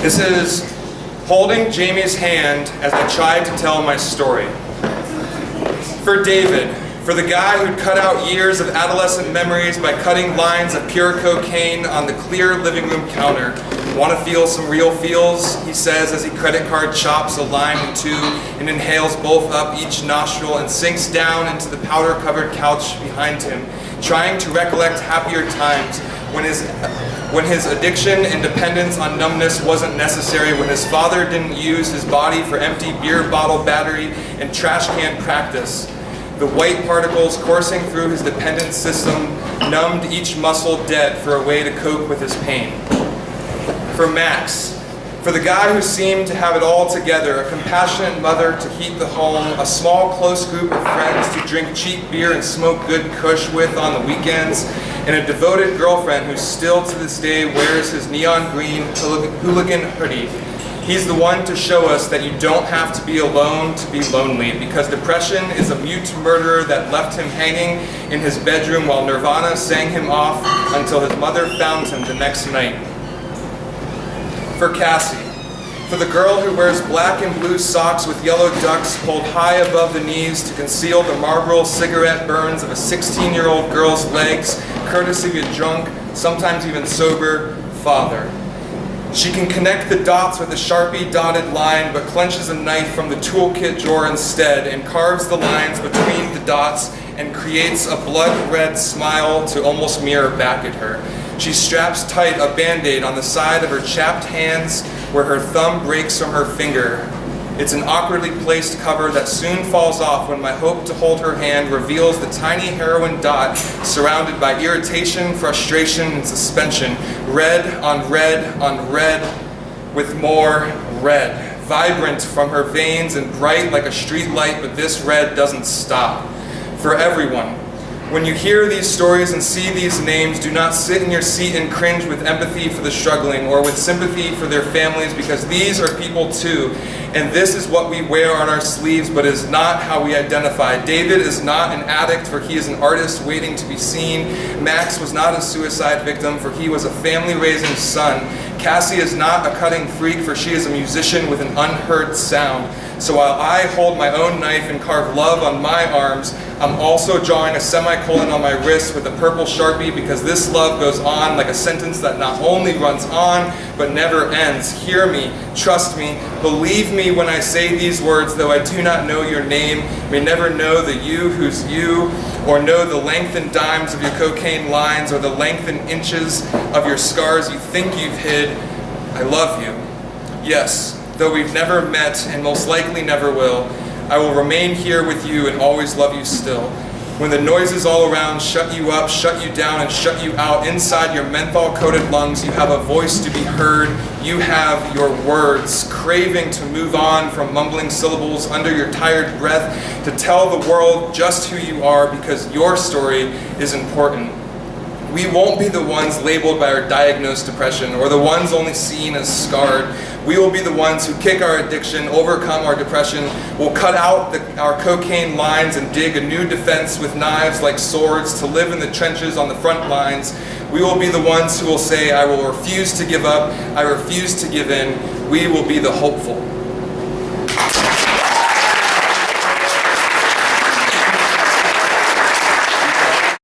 This is holding Jamie's hand as I tried to tell my story. For David, for the guy who'd cut out years of adolescent memories by cutting lines of pure cocaine on the clear living room counter. Want to feel some real feels, he says as he credit card chops a line in two and inhales both up each nostril and sinks down into the powder-covered couch behind him, trying to recollect happier times when his addiction and dependence on numbness wasn't necessary, when his father didn't use his body for empty beer bottle battery and trash can practice. The white particles coursing through his dependent system numbed each muscle dead for a way to cope with his pain. For Max, for the guy who seemed to have it all together, a compassionate mother to heat the home, a small close group of friends to drink cheap beer and smoke good kush with on the weekends, and a devoted girlfriend who still to this day wears his neon green hooligan hoodie. He's the one to show us that you don't have to be alone to be lonely, because depression is a mute murderer that left him hanging in his bedroom while Nirvana sang him off until his mother found him the next night. For Cassie, for the girl who wears black and blue socks with yellow ducks pulled high above the knees to conceal the Marlboro cigarette burns of a 16-year-old girl's legs, courtesy of a drunk, sometimes even sober, father. She can connect the dots with a Sharpie dotted line, but clenches a knife from the toolkit drawer instead and carves the lines between the dots and creates a blood-red smile to almost mirror back at her. She straps tight a Band-Aid on the side of her chapped hands where her thumb breaks from her finger. It's an awkwardly placed cover that soon falls off when my hope to hold her hand reveals the tiny heroin dot surrounded by irritation, frustration, and suspension. Red on red on red with more red. Vibrant from her veins and bright like a street light, but this red doesn't stop. For everyone. When you hear these stories and see these names, do not sit in your seat and cringe with empathy for the struggling or with sympathy for their families, because these are people too. And this is what we wear on our sleeves, but is not how we identify. David is not an addict, for he is an artist waiting to be seen. Max was not a suicide victim, for he was a family-raising son. Cassie is not a cutting freak, for she is a musician with an unheard sound. So while I hold my own knife and carve love on my arms, I'm also drawing a semicolon on my wrist with a purple Sharpie, because this love goes on like a sentence that not only runs on, but never ends. Hear me, trust me, believe me when I say these words, though I do not know your name, may never know the you who's you, or know the length and dimes of your cocaine lines, or the length and inches of your scars you think you've hid. I love you. Yes, though we've never met and most likely never will, I will remain here with you and always love you still. When the noises all around shut you up, shut you down, and shut you out, inside your menthol-coated lungs, you have a voice to be heard. You have your words, craving to move on from mumbling syllables under your tired breath, to tell the world just who you are, because your story is important. We won't be the ones labeled by our diagnosed depression, or the ones only seen as scarred. We will be the ones who kick our addiction, overcome our depression, will cut out our cocaine lines and dig a new defense with knives like swords to live in the trenches on the front lines. We will be the ones who will say, I will refuse to give up, I refuse to give in. We will be the hopeful.